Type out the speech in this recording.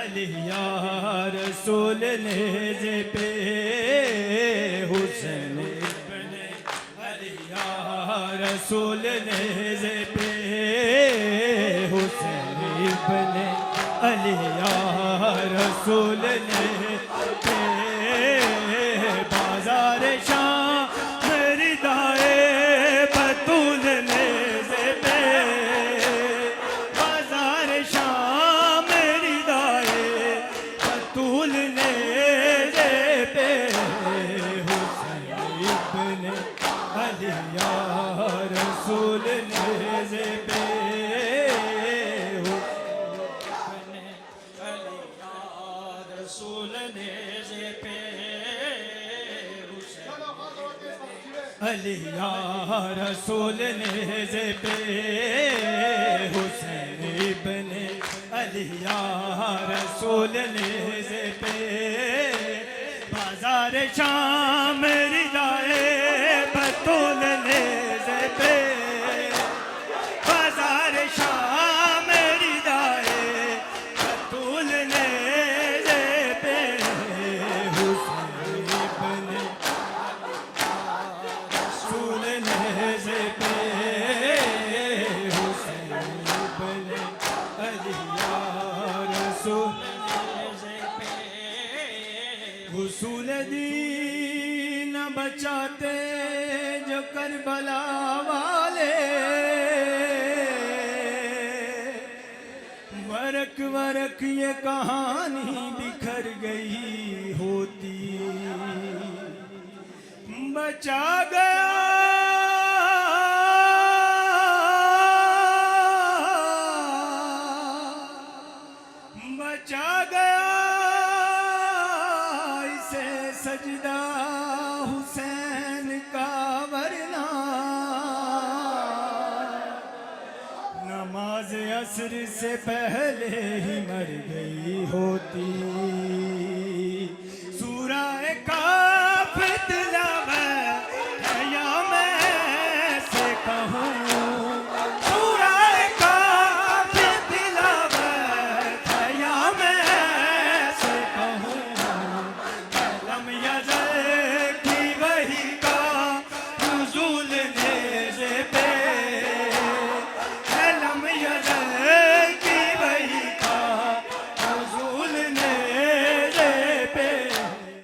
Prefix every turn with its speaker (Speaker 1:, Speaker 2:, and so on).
Speaker 1: علی یا رسول نیزے پہ حسین ابن علی یا رسول نیزے پہ حسین ابن علی یا رسول نیزے پہ بازار شام ردائے بطول نیزے پہ بازار شام ردائے بطول نیزے پہ حسین ابن علی یا رسول نیزے پہ علی یا رسول نیزے پہ حسین ابن علی یا رسول نیزے پہ بازار شام ردائے بطول نیزے پہ بازار شام ردائے بطول نیزے پہ حسین ابن رسول نیزے پہ حسین ابن علی یا رسول نیزے پہ حصول دین بچاتے جو کربلا والے ورق ورق یہ کہانی بکھر گئی ہوتی بچا گیا بچا گیا اسے سجدہ حسین کا ورنہ نماز عصر سے پہلے ہی مر گئی ہوتی سورہ کا